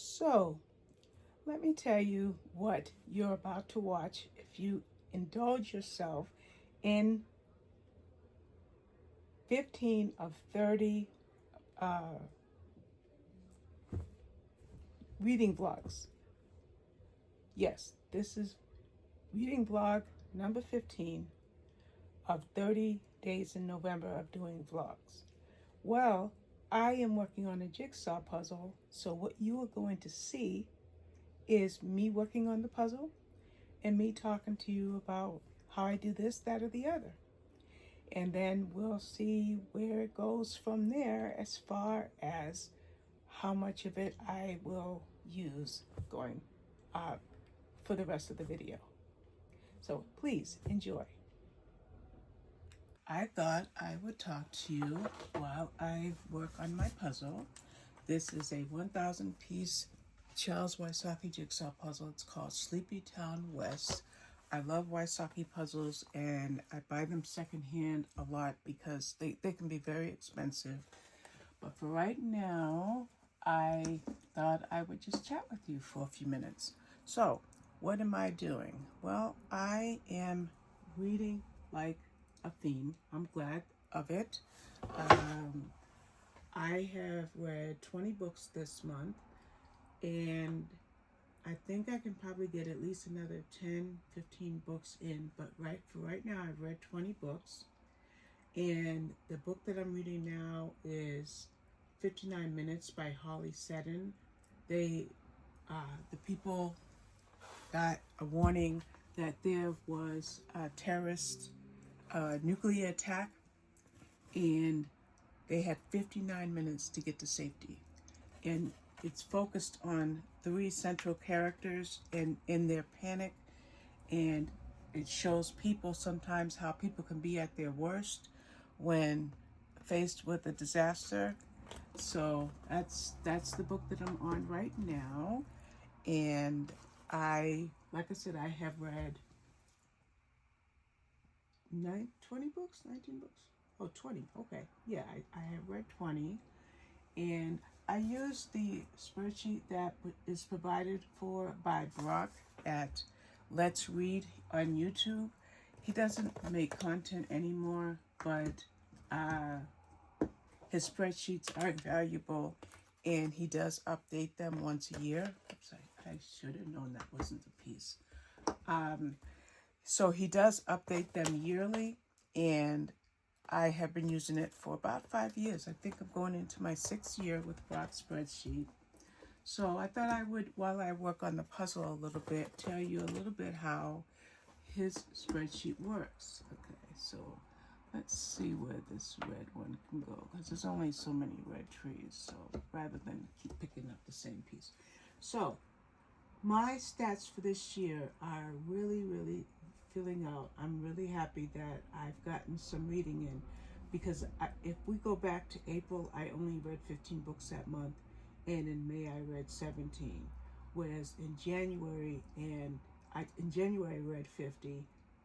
So, let me tell you what you're about to watch if you indulge yourself in 15 of 30 uh, reading vlogs. Yes, this is reading vlog number 15 of 30 days in November of doing vlogs. Well, I am working on a jigsaw puzzle, so what you are going to see is me working on the puzzle and me talking to you about how I do this, that, or the other. And then we'll see where it goes from there as far as how much of it I will use going for the rest of the video. So please enjoy. I thought I would talk to you while I work on my puzzle. This is a 1,000 piece Charles Wysocki jigsaw puzzle. It's called Sleepy Town West. I love Wysocki puzzles and I buy them secondhand a lot because they can be very expensive. But for right now, I thought I would just chat with you for a few minutes. So, what am I doing? Well, I am reading like a fiend. I'm glad of it. I have read 20 books this month, and I think I can probably get at least another 10, 15 books in, but for right now, I've read 20 books, and the book that I'm reading now is 59 Minutes by Holly Seddon. The people got a warning that there was a terrorist nuclear attack, and they had 59 minutes to get to safety. And it's focused on 3 central characters and in their panic, and it shows people sometimes how people can be at their worst when faced with a disaster. So that's the book that I'm on right now. And like I said, I have read 20 books, 19 books. Oh, 20. Okay. Yeah, I have read 20. And I use the spreadsheet that is provided by Brock at Let's Read on YouTube. He doesn't make content anymore, but his spreadsheets are valuable, and he does update them once a year. Oops, I should have known that wasn't the piece. So he does update them yearly, and I have been using it for about 5 years. I think I'm going into my 6th year with Brock's spreadsheet. So I thought I would, while I work on the puzzle a little bit, tell you a little bit how his spreadsheet works. Okay, so let's see where this red one can go, because there's only so many red trees, so rather than keep picking up the same piece. So my stats for this year are really, really filling out. I'm really happy that I've gotten some reading in, because if we go back to April, I only read 15 books that month, and in May I read 17, whereas in January I read 50,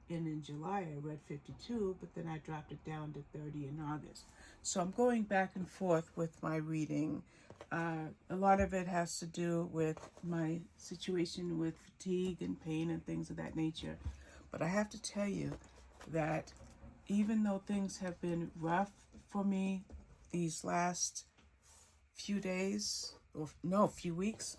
and in July I read 52, but then I dropped it down to 30 in August. So I'm going back and forth with my reading. A lot of it has to do with my situation with fatigue and pain and things of that nature. But I have to tell you that even though things have been rough for me these last few days, few weeks,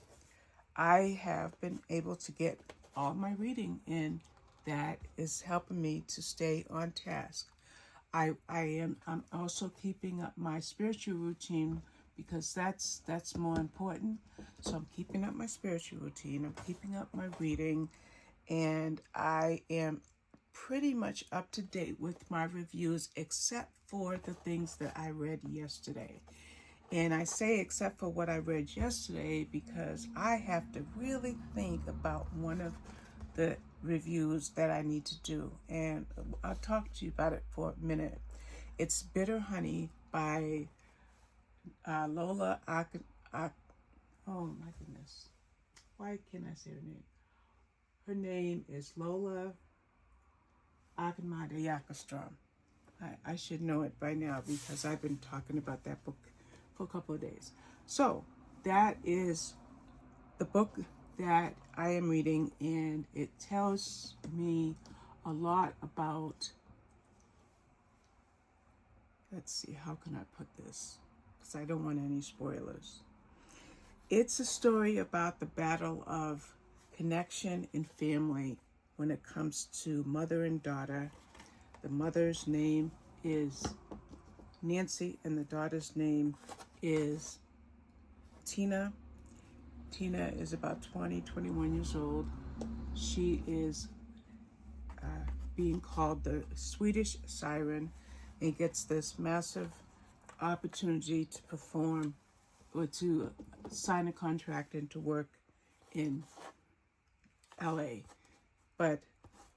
I have been able to get all my reading in. That is helping me to stay on task. I'm also keeping up my spiritual routine, because that's more important. So I'm keeping up my spiritual routine, I'm keeping up my reading, and I am pretty much up to date with my reviews, except for the things that I read yesterday. And I say except for what I read yesterday because I have to really think about one of the reviews that I need to do. And I'll talk to you about it for a minute. It's Bitter Honey by Lola oh my goodness. Why can't I say her name? Her name is Lola Akemade-Yakastrom. I should know it by now because I've been talking about that book for a couple of days. So that is the book that I am reading, and it tells me a lot about, let's see, how can I put this? Because I don't want any spoilers. It's a story about the battle of connection and family when it comes to mother and daughter. The mother's name is Nancy, and the daughter's name is Tina. Tina is about 20, 21 years old. She is being called the Swedish Siren and gets this massive opportunity to perform or to sign a contract and to work in LA. But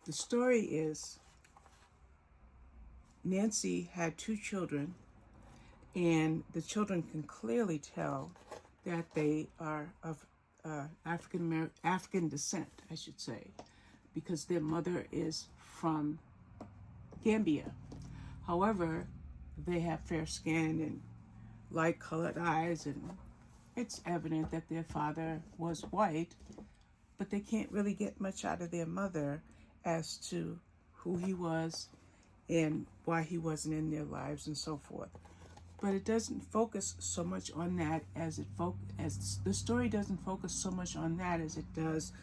the story is Nancy had 2 children, and the children can clearly tell that they are of African descent, I should say, because their mother is from Gambia. However, they have fair skin and light-colored eyes, and it's evident that their father was white, but they can't really get much out of their mother as to who he was and why he wasn't in their lives and so forth. But it doesn't focus so much on that as the story doesn't focus so much on that as it does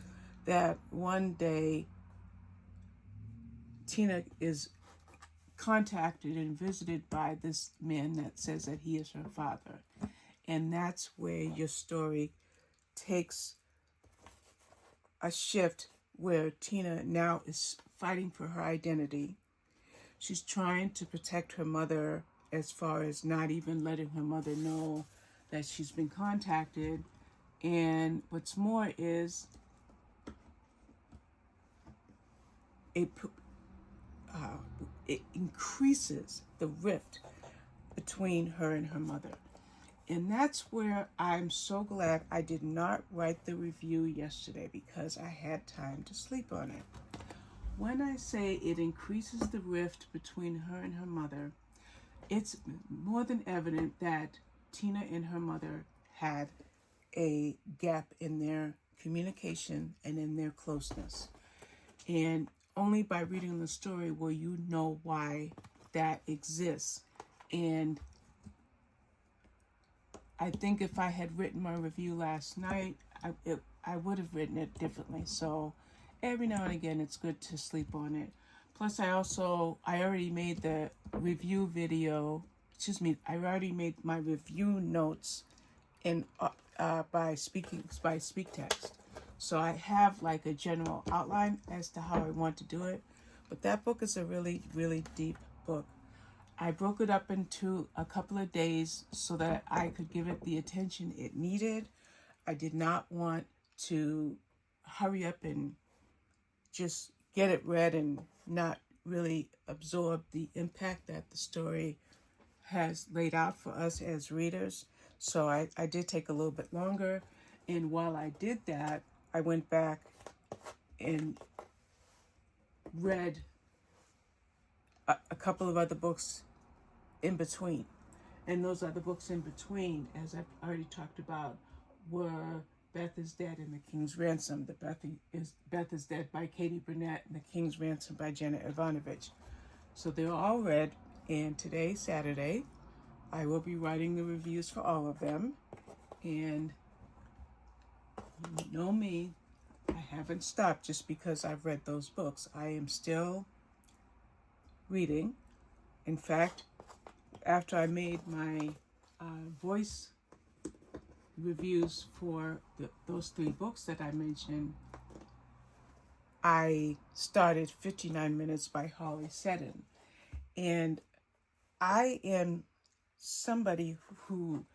that one day Tina is contacted and visited by this man that says that he is her father. And that's where your story takes a shift, where Tina now is fighting for her identity. She's trying to protect her mother as far as not even letting her mother know that she's been contacted. And what's more is it increases the rift between her and her mother. And that's where I'm so glad I did not write the review yesterday, because I had time to sleep on it. When I say it increases the rift between her and her mother, it's more than evident that Tina and her mother had a gap in their communication and in their closeness. And only by reading the story will you know why that exists. And I think if I had written my review last night, I would have written it differently. So every now and again, it's good to sleep on it. Plus, I already made the review video. I already made my review notes in by speak text. So I have like a general outline as to how I want to do it. But that book is a really, really deep book. I broke it up into a couple of days so that I could give it the attention it needed. I did not want to hurry up and just get it read and not really absorb the impact that the story has laid out for us as readers. So I did take a little bit longer. And while I did that, I went back and read a couple of other books in between. And those other books in between, as I've already talked about, were Beth is Dead and The King's Ransom. Beth is Dead by Katie Burnett and The King's Ransom by Jenna Ivanovich. So they're all read, and today, Saturday, I will be writing the reviews for all of them. And you know me, I haven't stopped just because I've read those books. I am still reading. In fact, after I made my voice reviews for those 3 books that I mentioned, I started 59 Minutes by Holly Seddon. And I am somebody who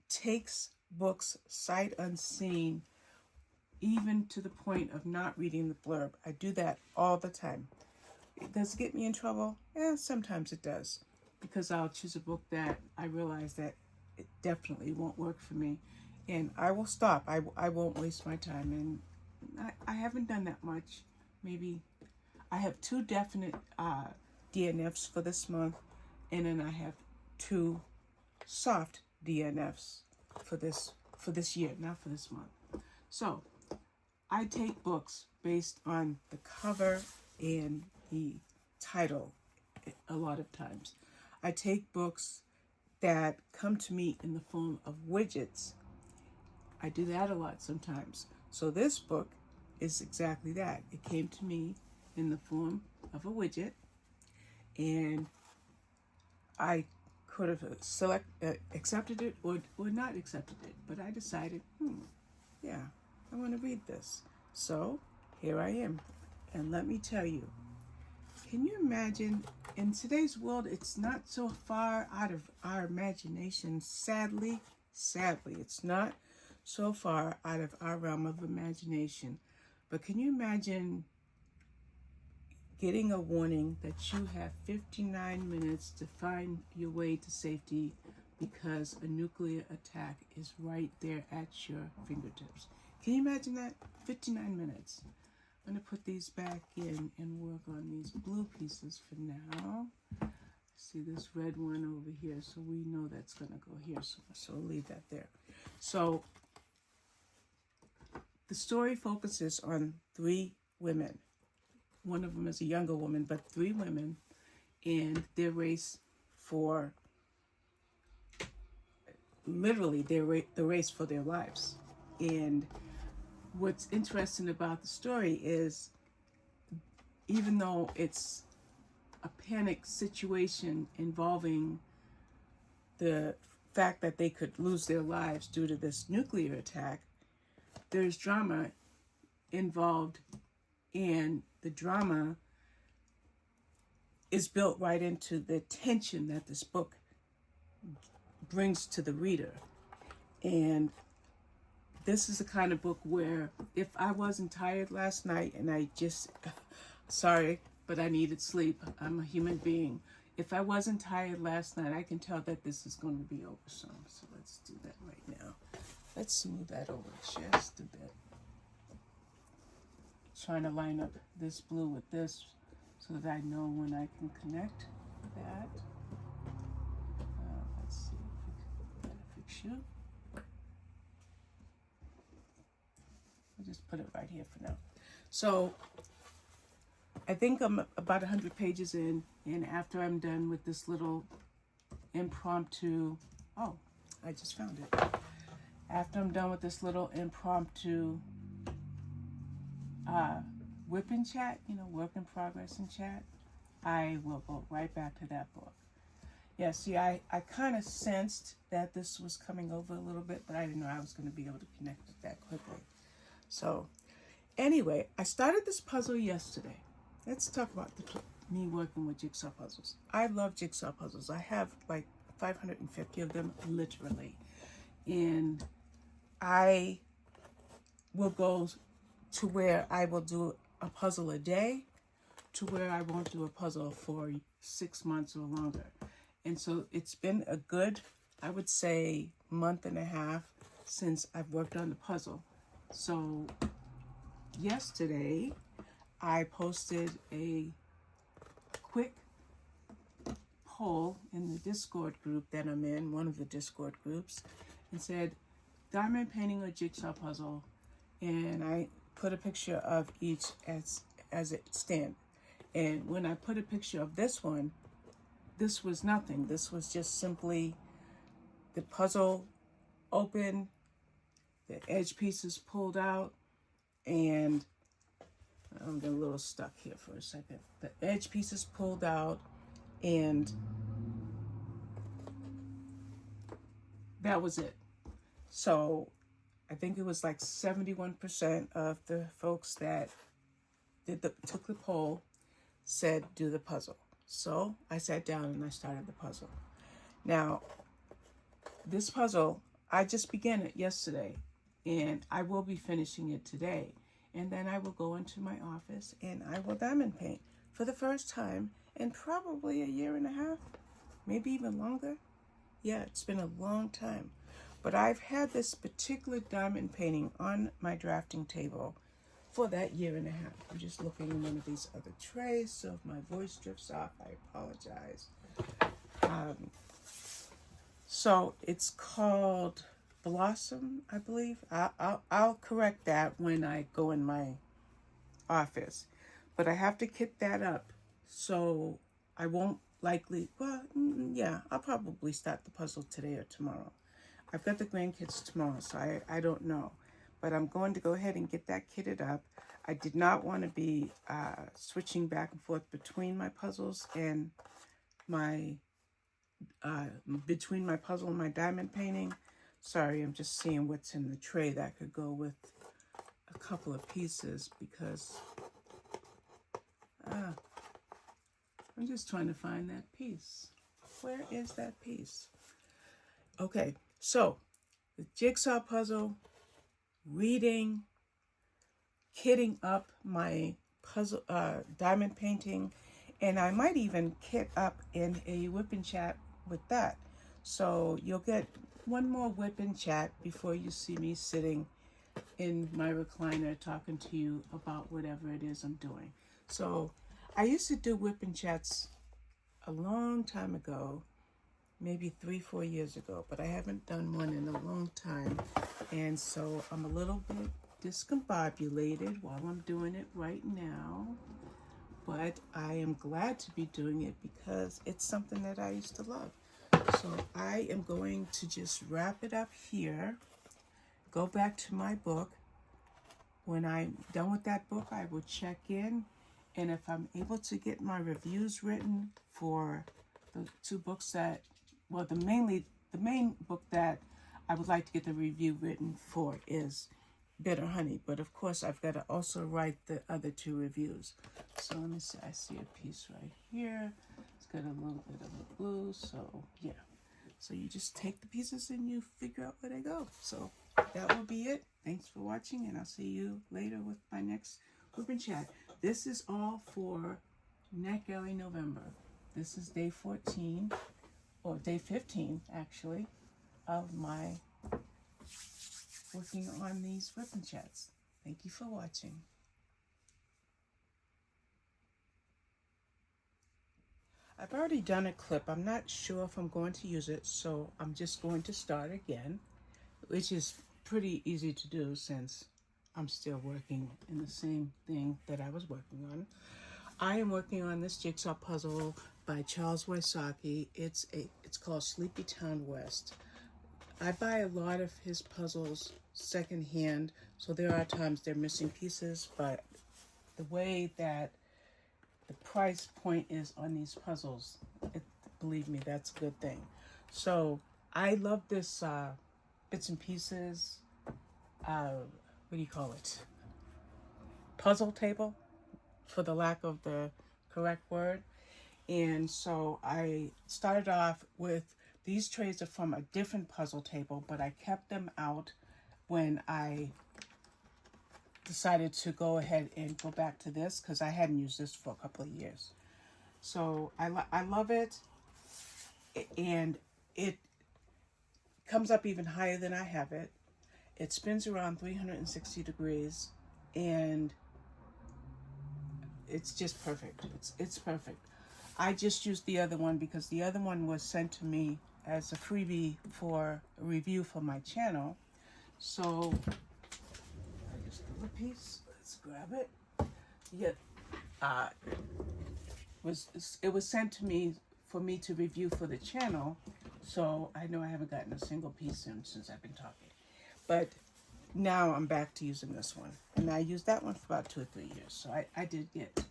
takes books sight unseen, even to the point of not reading the blurb. I do that all the time. Does it get me in trouble? Yeah, sometimes it does, because I'll choose a book that I realize that it definitely won't work for me, and I will stop. I won't waste my time, and I haven't done that much. Maybe I have 2 definite DNFs for this month, and then I have 2 soft DNFs for this year, not for this month. So I take books based on the cover and the title a lot of times. I take books that come to me in the form of widgets. I do that a lot sometimes. So this book is exactly that. It came to me in the form of a widget, and I could have accepted it or not accepted it, but I decided, yeah, I want to read this. So here I am. And let me tell you, can you imagine, in today's world, it's not so far out of our imagination, sadly, it's not so far out of our realm of imagination. But can you imagine getting a warning that you have 59 minutes to find your way to safety because a nuclear attack is right there at your fingertips? Can you imagine that? 59 minutes. I'm going to put these back in and work on these blue pieces for now. See this red one over here, so we know that's going to go here. So we'll leave that there. So the story focuses on 3 women. One of them is a younger woman, but 3 women, and their race for, literally, the race for their lives. And what's interesting about the story is, even though it's a panic situation involving the fact that they could lose their lives due to this nuclear attack, there's drama involved, and the drama is built right into the tension that this book brings to the reader. And this is the kind of book where if I wasn't tired last night and I just, sorry, but I needed sleep. I'm a human being. If I wasn't tired last night, I can tell that this is going to be over soon. So let's do that right now. Let's smooth that over just a bit. Trying to line up this blue with this so that I know when I can connect that. Let's see if we can fix you. I'll just put it right here for now. So I think I'm about 100 pages in, and after I'm done with this little impromptu, oh, I just found it. After I'm done with this little impromptu whip and chat, work in progress and chat, I will go right back to that book. Yeah, see, I kind of sensed that this was coming over a little bit, but I didn't know I was going to be able to connect it that quickly. So anyway, I started this puzzle yesterday. Let's talk about me working with jigsaw puzzles. I love jigsaw puzzles. I have like 550 of them, literally. And I will go to where I will do a puzzle a day to where I won't do a puzzle for 6 months or longer. And so it's been a good, I would say, month and a half since I've worked on the puzzle. So yesterday I posted a quick poll in the Discord group that I'm in, one of the Discord groups, and said, diamond painting or jigsaw puzzle, and I put a picture of each as it stands. And when I put a picture of this one, this was nothing. This was just simply the puzzle open, the edge pieces pulled out, and I'm getting a little stuck here for a second. The edge pieces pulled out, and that was it. So I think it was like 71% of the folks that took the poll said do the puzzle. So I sat down and I started the puzzle. Now, this puzzle, I just began it yesterday, and I will be finishing it today. And then I will go into my office and I will diamond paint for the first time in probably a year and a half, maybe even longer. Yeah, it's been a long time. But I've had this particular diamond painting on my drafting table for that year and a half. I'm just looking in one of these other trays, so if my voice drifts off, I apologize. So it's called Blossom, I believe. I'll correct that when I go in my office. But I have to kit that up, so I won't likely, well, yeah, I'll probably start the puzzle today or tomorrow. I've got the grandkids tomorrow, so I don't know. But I'm going to go ahead and get that kitted up. I did not want to be switching back and forth between my puzzles and my, between my puzzle and my diamond painting. Sorry, I'm just seeing what's in the tray that could go with a couple of pieces because I'm just trying to find that piece. Where is that piece? Okay, so the jigsaw puzzle, reading, kitting up my puzzle, diamond painting, and I might even kit up in a whip and chat with that. So you'll get one more whip and chat before you see me sitting in my recliner talking to you about whatever it is I'm doing. So I used to do whip and chats a long time ago, maybe 3-4 years ago, but I haven't done one in a long time. And so I'm a little bit discombobulated while I'm doing it right now. But I am glad to be doing it because it's something that I used to love. So I am going to just wrap it up here, go back to my book. When I'm done with that book, I will check in. And if I'm able to get my reviews written for the 2 books that, well, the main book that I would like to get the review written for is Bitter Honey. But of course, I've got to also write the other 2 reviews. So let me see. I see a piece right here. It's got a little bit of a blue. So yeah. So you just take the pieces and you figure out where they go. So that will be it. Thanks for watching, and I'll see you later with my next group and chat. This is all for Neck Alley November. This is day 14, or day 15 actually, of my working on these whip and chats. Thank you for watching. I've already done a clip. I'm not sure if I'm going to use it, so I'm just going to start again, which is pretty easy to do since I'm still working in the same thing that I was working on. I am working on this jigsaw puzzle by Charles Wysocki. It's called Sleepy Town West. I buy a lot of his puzzles secondhand, so there are times they're missing pieces, but the way that the price point is on these puzzles, believe me, that's a good thing. So I love this bits and pieces, what do you call it? Puzzle table, for the lack of the correct word. And so I started off with, these trays are from a different puzzle table, but I kept them out when I decided to go ahead and go back to this because I hadn't used this for a couple of years. So I love it, and it comes up even higher than I have it. It spins around 360 degrees, and it's just perfect. It's perfect. I just used the other one because the other one was sent to me as a freebie for a review for my channel. So I just do a piece. Let's grab it. Yeah, it was sent to me for me to review for the channel. So I know I haven't gotten a single piece in since I've been talking. But now I'm back to using this one. And I used that one for about 2 or 3 years. So I did get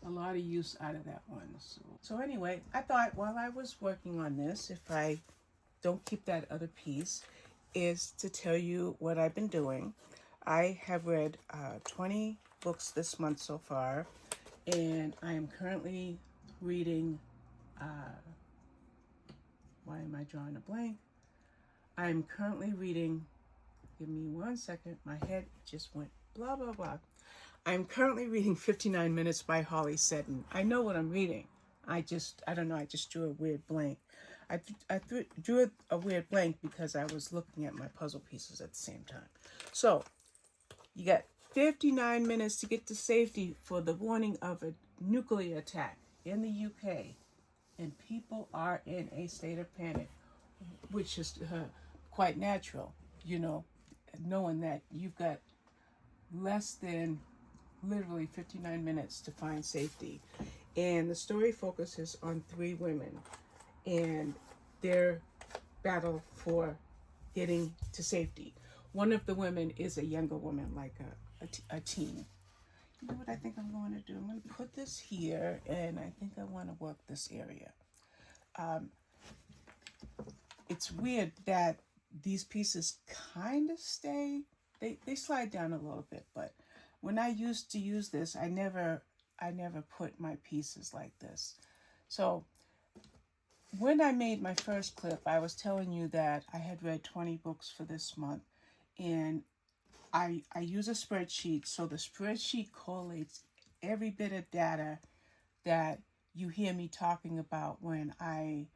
a lot of use out of that one. So anyway, I thought while I was working on this, if I don't keep that other piece, is to tell you what I've been doing. I have read 20 books this month so far, and I am currently reading, why am I drawing a blank? I'm currently reading, give me 1 second, my head just went blah, blah, blah. I'm currently reading 59 Minutes by Holly Seddon. I know what I'm reading. I don't know, I just drew a weird blank. I drew a weird blank because I was looking at my puzzle pieces at the same time. So, you got 59 minutes to get to safety for the warning of a nuclear attack in the UK. And people are in a state of panic, which is quite natural. you know, knowing that you've got less than literally 59 minutes to find safety. And the story focuses on three women and their battle for getting to safety. One of the women is a younger woman, like a teen. You know what I think I'm going to do? I'm going to put this here, and I think I want to work this area. It's weird that these pieces kind of stay, they slide down a little bit, but when I used to use this, I never put my pieces like this. So when I made my first clip, I was telling you that I had read 20 books for this month, and I use a spreadsheet, so the spreadsheet collates every bit of data that you hear me talking about when I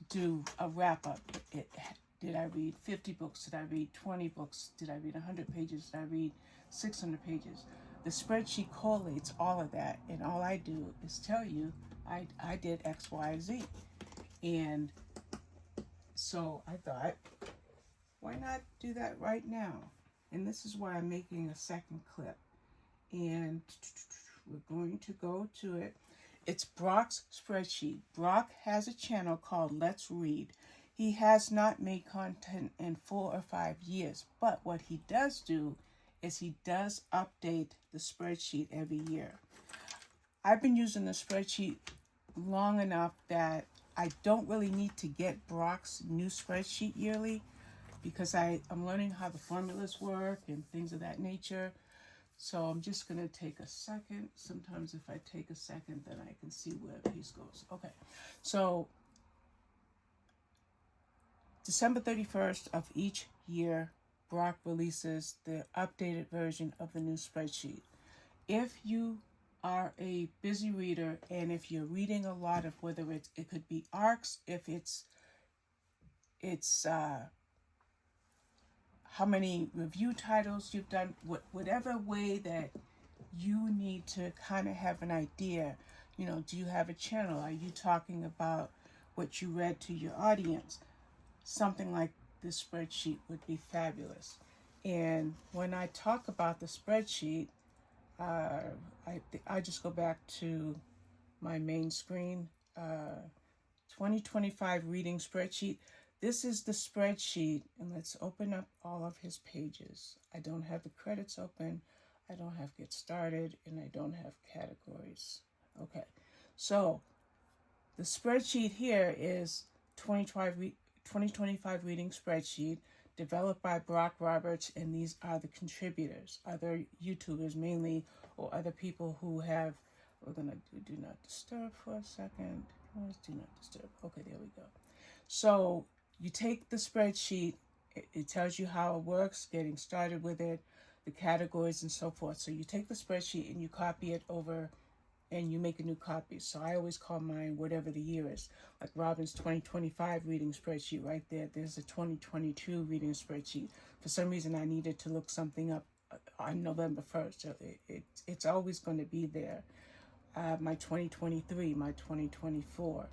do a wrap-up. Did I read 50 books? Did I read 20 books? Did I read 100 pages? Did I read 600 pages? The spreadsheet collates all of that, and all I do is tell you I did X, Y, Z. And so I thought, why not do that right now? And this is why I'm making a second clip. And we're going to go to it. It's Brock's spreadsheet. Brock has a channel called Let's Read. He has not made content in 4 or 5 years, but what he does do is he does update the spreadsheet every year. I've been using the spreadsheet long enough that I don't really need to get Brock's new spreadsheet yearly, because I'm learning how the formulas work and things of that nature. So I'm just going to take a second. Sometimes if I take a second, then I can see where a piece goes. Okay, so December 31st of each year, Brock releases the updated version of the new spreadsheet. If you are a busy reader, and if you're reading a lot of, whether it could be arcs, if it's how many review titles you've done, whatever way that you need to kind of have an idea, do you have a channel? Are you talking about what you read to your audience? Something like this spreadsheet would be fabulous. And when I talk about the spreadsheet, I just go back to my main screen, 2025 reading spreadsheet. This is the spreadsheet, and let's open up all of his pages. I don't have the credits open, I don't have get started, and I don't have categories. Okay, so the spreadsheet here is 2025 reading spreadsheet, developed by Brock Roberts, and these are the contributors, other YouTubers mainly, or other people who have, we're going to do not disturb for a second. Where's do not disturb? Okay, there we go. So you take the spreadsheet, it tells you how it works, getting started with it, the categories and so forth. So you take the spreadsheet and you copy it over and you make a new copy. So I always call mine whatever the year is. Like Robin's 2025 reading spreadsheet right there. There's a 2022 reading spreadsheet. For some reason I needed to look something up on November 1st. So it's always going to be there. My 2023, my 2024.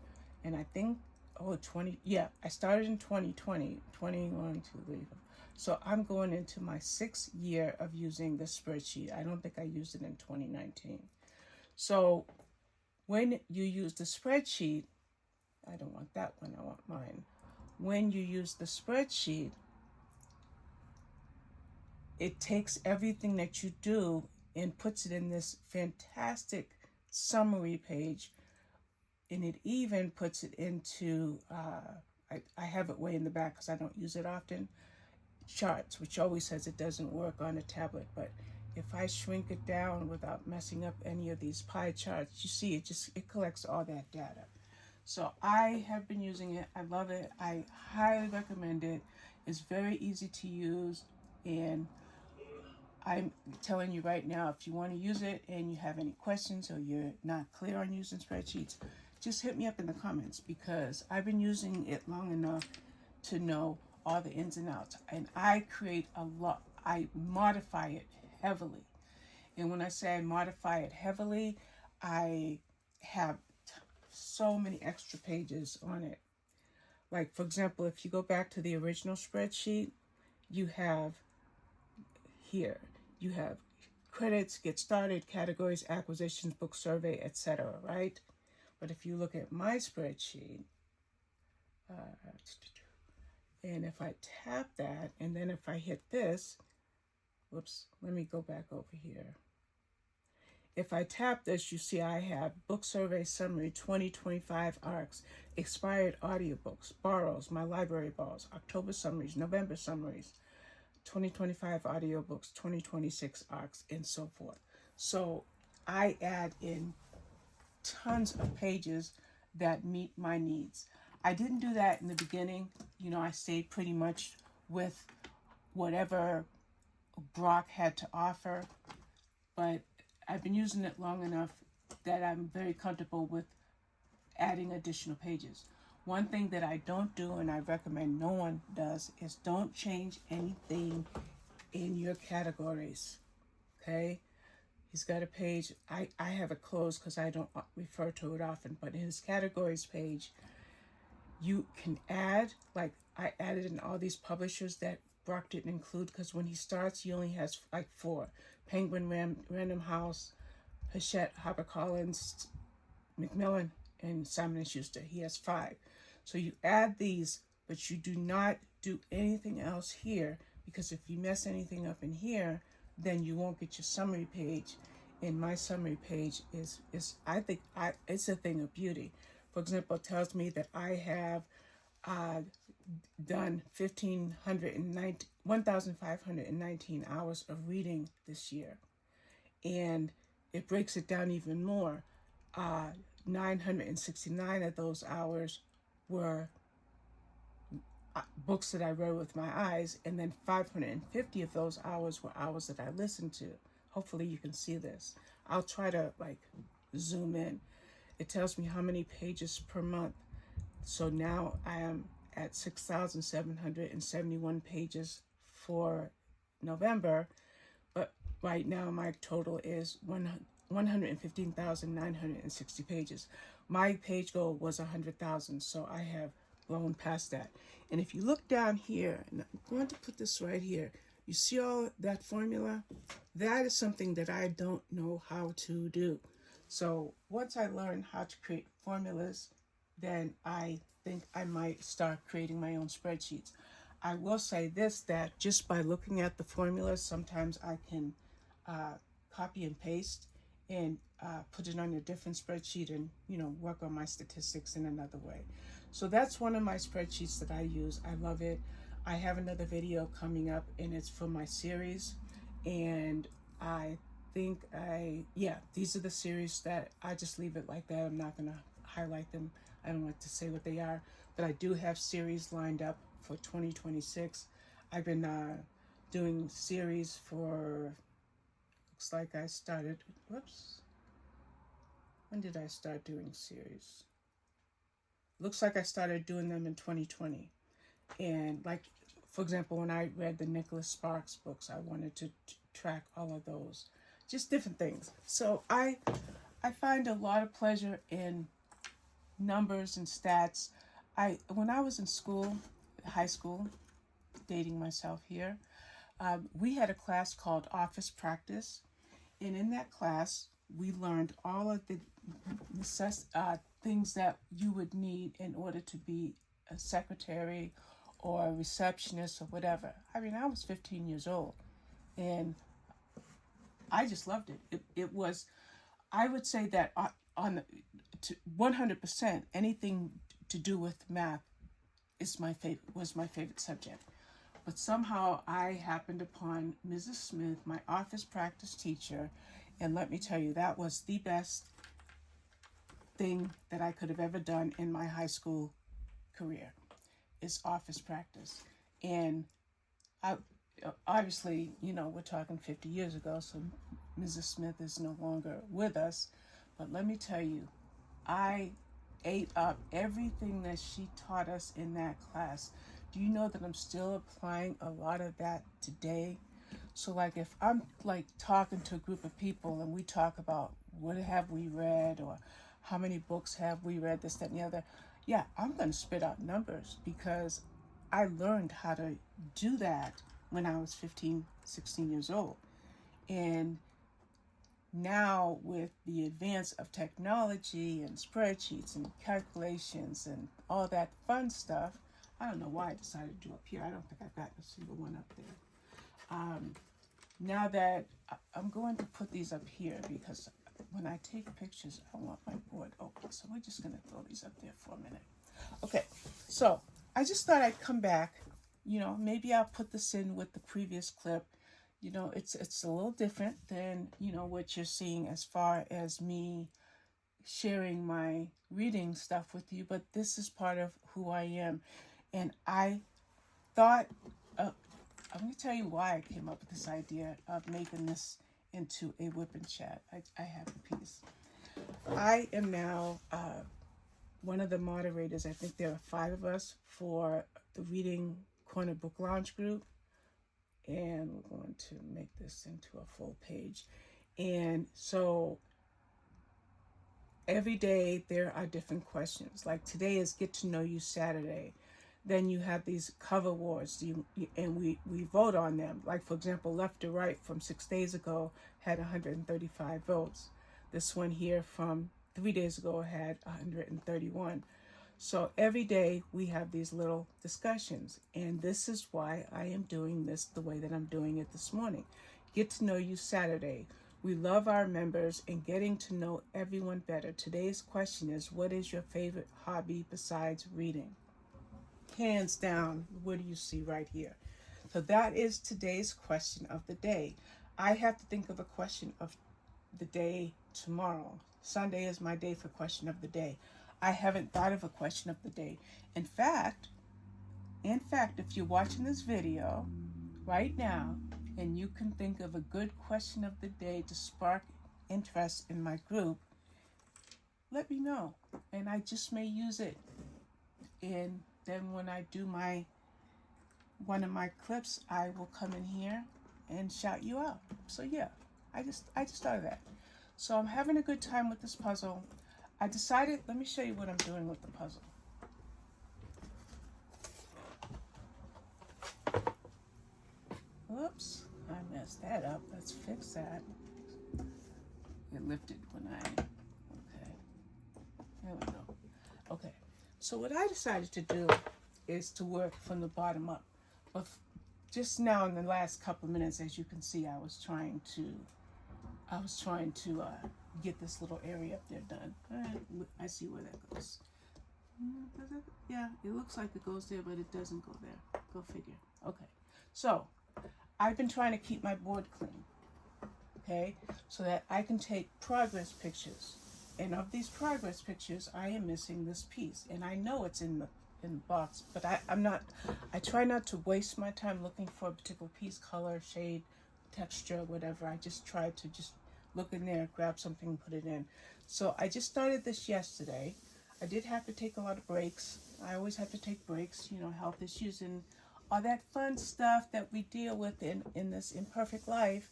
And I think, I started in 2020, 21, 2, 3, 4. So I'm going into my 6th year of using this spreadsheet. I don't think I used it in 2019. So when you use the spreadsheet, I don't want that one, I want mine. When you use the spreadsheet, it takes everything that you do and puts it in this fantastic summary page, and it even puts it into, I have it way in the back because I don't use it often, charts, which always says it doesn't work on a tablet, but if I shrink it down without messing up any of these pie charts, you see it collects all that data. So I have been using it. I love it. I highly recommend it. It's very easy to use, and I'm telling you right now, if you want to use it and you have any questions or you're not clear on using spreadsheets, just hit me up in the comments, because I've been using it long enough to know all the ins and outs. And I create a lot. I modify it heavily. And when I say I modify it heavily, I have so many extra pages on it. Like, for example, if you go back to the original spreadsheet, you have here, you have credits, get started, categories, acquisitions, book survey, etc., right? But if you look at my spreadsheet, and if I tap that, and then if I hit this, whoops, let me go back over here. If I tap this, you see I have book survey summary 2025 ARCs, expired audiobooks, borrows, my library borrows, October summaries, November summaries, 2025 audiobooks, 2026 ARCs, and so forth. So I add in tons of pages that meet my needs. I didn't do that in the beginning. You know, I stayed pretty much with whatever Brock had to offer, but I've been using it long enough that I'm very comfortable with adding additional pages. One thing that I don't do, and I recommend no one does, is don't change anything in your categories. Okay? He's got a page. I have it closed because I don't refer to it often, but in his categories page, you can add, like I added in all these publishers that Brock didn't include, because when he starts, he only has like 4. Penguin, Random House, Hachette, HarperCollins, Macmillan, and Simon & Schuster. He has 5. So you add these, but you do not do anything else here, because if you mess anything up in here, then you won't get your summary page. And my summary page is I think it's a thing of beauty. For example, it tells me that I have done 1,519 hours of reading this year. And it breaks it down even more. 969 of those hours were books that I read with my eyes, and then 550 of those hours were hours that I listened to. Hopefully you can see this. I'll try to like zoom in. It tells me how many pages per month. So now I am at 6,771 pages for November, but right now my total is 115,960 pages. My page goal was 100,000, so I have blown past that. And if you look down here, and I'm going to put this right here, you see all that formula? That is something that I don't know how to do. So once I learn how to create formulas, then I think I might start creating my own spreadsheets. I will say this, that just by looking at the formulas, sometimes I can copy and paste and put it on a different spreadsheet and, you know, work on my statistics in another way. So that's one of my spreadsheets that I use. I love it. I have another video coming up, and it's for my series. And I think these are the series that I just leave it like that. I'm not going to highlight them. I don't like to say what they are, but I do have series lined up for 2026. I've been doing series for, looks like I started, when did I start doing series? Looks like I started doing them in 2020. And like, for example, when I read the Nicholas Sparks books, I wanted to track all of those, just different things. So I find a lot of pleasure in numbers and stats. When I was in school, high school, dating myself here, we had a class called Office Practice, and in that class we learned all of the things that you would need in order to be a secretary or a receptionist or whatever. I mean, I was 15 years old, and I just loved it. It was, I would say that on 100%, anything to do with math was my favorite subject. But somehow I happened upon Mrs. Smith, my office practice teacher, and let me tell you, that was the best thing that I could have ever done in my high school career, is office practice. And I obviously, you know, we're talking 50 years ago, so Mrs. Smith is no longer with us. But let me tell you, I ate up everything that she taught us in that class. Do you know that I'm still applying a lot of that today? So like if I'm like talking to a group of people and we talk about what have we read or how many books have we read, this, that, and the other, yeah, I'm going to spit out numbers because I learned how to do that when I was 15, 16 years old. And now with the advance of technology and spreadsheets and calculations and all that fun stuff, I don't know why I decided to do up here. I don't think I've got a single one up there. Now that I'm going to put these up here because when I take pictures, I want my board open. So we're just going to throw these up there for a minute. Okay, so I just thought I'd come back. You know, maybe I'll put this in with the previous clip. You know, it's a little different than, you know, what you're seeing as far as me sharing my reading stuff with you, but this is part of who I am. And I thought, I'm going to tell you why I came up with this idea of making this into a whip and chat. I have a piece. I am now one of the moderators. I think there are 5 of us for the Reading Corner Book Lounge group. And we're going to make this into a full page. And so every day there are different questions. Like today is Get to Know You Saturday. Then you have these cover wars, and we vote on them. Like, for example, Left to Right from 6 days ago had 135 votes. This one here from 3 days ago had 131. So every day we have these little discussions, and this is why I am doing this the way that I'm doing it this morning. Get to Know You Saturday. We love our members and getting to know everyone better. Today's question is, what is your favorite hobby besides reading? Hands down, what do you see right here? So that is today's question of the day. I have to think of a question of the day tomorrow. Sunday is my day for question of the day. I haven't thought of a question of the day. In fact, if you're watching this video right now and you can think of a good question of the day to spark interest in my group, let me know. And I just may use it. And then when I do one of my clips, I will come in here and shout you out. So yeah, I just thought of that. So I'm having a good time with this puzzle. I decided, let me show you what I'm doing with the puzzle. Oops, I messed that up. Let's fix that. It lifted when okay. There we go. Okay, so what I decided to do is to work from the bottom up. But just now in the last couple of minutes, as you can see, I was trying to get this little area up there done. I see where that goes. Yeah, it looks like it goes there, but it doesn't go there. Go figure. Okay, so I've been trying to keep my board clean, okay, so that I can take progress pictures. And of these progress pictures, I am missing this piece, and I know it's in the box, but I try not to waste my time looking for a particular piece, color, shade, texture, whatever. I just try to just look in there, grab something, and put it in. So I just started this yesterday. I did have to take a lot of breaks. I always have to take breaks, you know, health issues and all that fun stuff that we deal with in this imperfect life.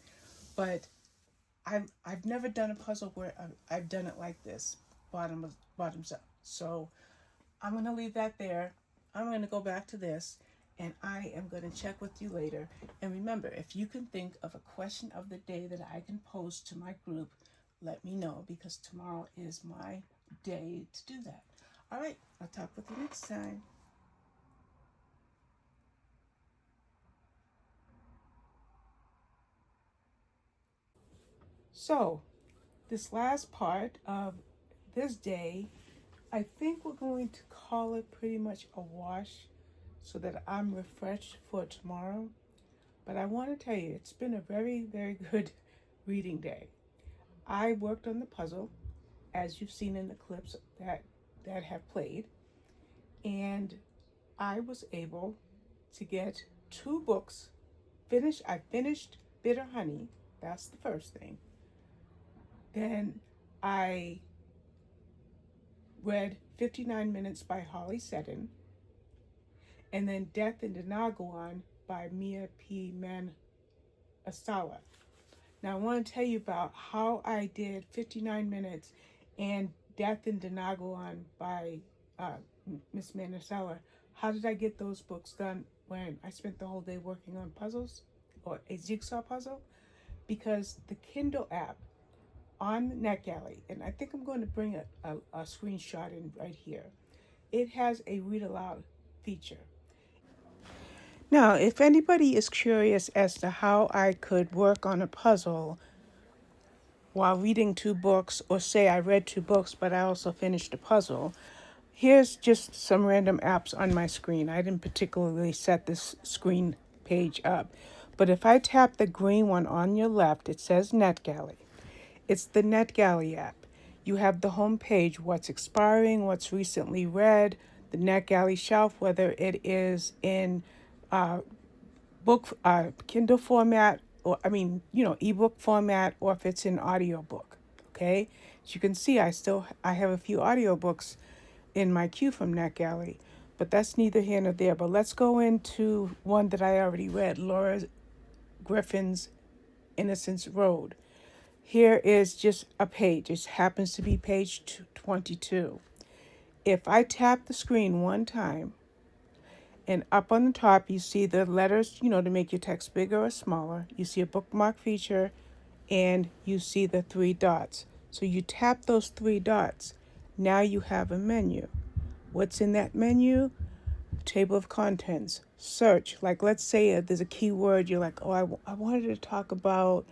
But I've never done a puzzle where I've done it like this, bottoms up. So I'm going to leave that there. I'm going to go back to this, and I am going to check with you later. And remember, if you can think of a question of the day that I can pose to my group, let me know, because tomorrow is my day to do that. All right, I'll talk with you next time. So, this last part of this day, I think we're going to call it pretty much a wash so that I'm refreshed for tomorrow. But I want to tell you, it's been a very, very good reading day. I worked on the puzzle, as you've seen in the clips that have played, and I was able to get 2 books finished. I finished Bitter Honey. That's the first thing. Then I read 59 Minutes by Holly Seddon, and then Death in Denaguan by Mia P. Asala. Now I want to tell you about how I did 59 Minutes and Death in Denaguan by Miss Manasala. How did I get those books done? when I spent the whole day working on puzzles or a jigsaw puzzle, because the Kindle app on NetGalley, and I think I'm going to bring a screenshot in right here. It has a read aloud feature. Now, if anybody is curious as to how I could work on a puzzle while reading two books, or say I read two books but I also finished a puzzle, here's just some random apps on my screen. I didn't particularly set this screen page up, but if I tap the green one on your left, it says NetGalley. It's the NetGalley app. You have the home page, what's expiring, what's recently read, the NetGalley shelf, whether it is in book Kindle format, or ebook format, or if it's in audiobook. Okay, as you can see, I have a few audiobooks in my queue from NetGalley, but that's neither here nor there. But let's go into one that I already read, Laura Griffin's Innocence Road. Here is just a page. It happens to be page 22. If I tap the screen one time, and up on the top, you see the letters, to make your text bigger or smaller. You see a bookmark feature, and you see the three dots. So you tap those three dots. Now you have a menu. What's in that menu? Table of contents. Search. Like, let's say there's a keyword. You're like, oh, I wanted to talk about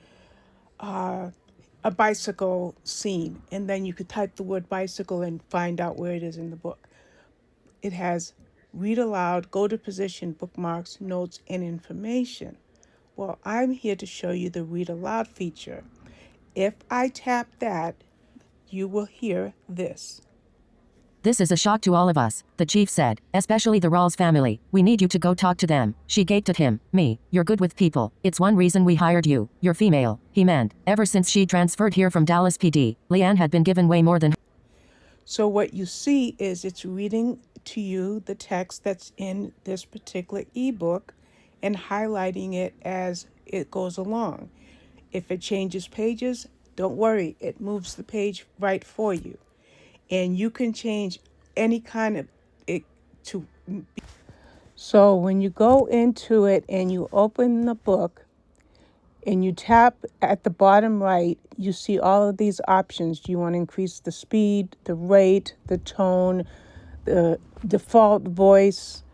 a bicycle scene. And then you could type the word bicycle and find out where it is in the book. It has read aloud, go to position, bookmarks, notes, and information. Well, I'm here to show you the read aloud feature. If I tap that, you will hear this. This is a shock to all of us, the chief said, especially the Rawls family. We need you to go talk to them. She gaped at him. Me, you're good with people. It's one reason we hired you. You're female. He meant, ever since she transferred here from Dallas PD, Leanne had been given way more than. So what you see is it's reading to you the text that's in this particular ebook and highlighting it as it goes along. If it changes pages, don't worry, it moves the page right for you. And you can change any kind of it to. So when you go into it and you open the book and you tap at the bottom right, you see all of these options. Do you want to increase the speed, the rate, the tone, the default voice,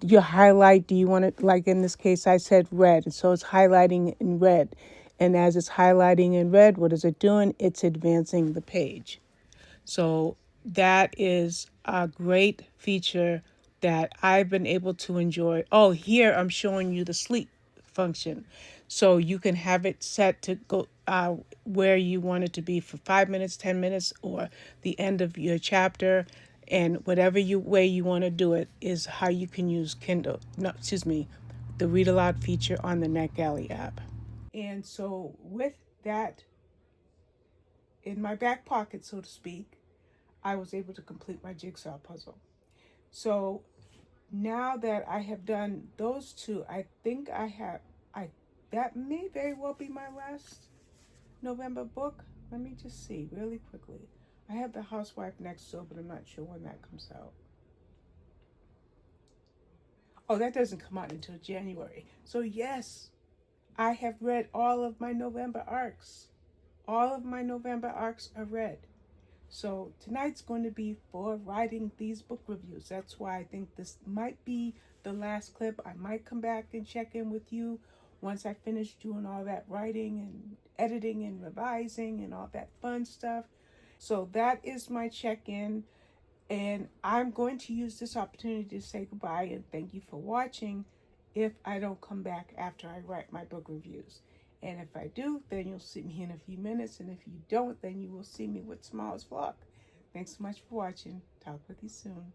your highlight? Do you want it, like in this case, I said red, and so it's highlighting in red. And as it's highlighting in red, what is it doing? It's advancing the page. So that is a great feature that I've been able to enjoy. Oh, here I'm showing you the sleep function. So you can have it set to go where you want it to be for 5 minutes, 10 minutes, or the end of your chapter. And whatever way you want to do it is how you can use the read aloud feature on the NetGalley app. And so with that in my back pocket, so to speak, I was able to complete my jigsaw puzzle. So now that I have done those two, I think that may very well be my last November book. Let me just see really quickly. I have The Housewife next door, but I'm not sure when that comes out. Oh, that doesn't come out until January. So yes, I have read all of my November arcs. All of my November arcs are read. So tonight's going to be for writing these book reviews. That's why I think this might be the last clip. I might come back and check in with you once I finish doing all that writing and editing and revising and all that fun stuff. So that is my check-in. And I'm going to use this opportunity to say goodbye and thank you for watching if I don't come back after I write my book reviews. And if I do, then you'll see me in a few minutes. And if you don't, then you will see me with Small's Vlog. Thanks so much for watching. Talk with you soon.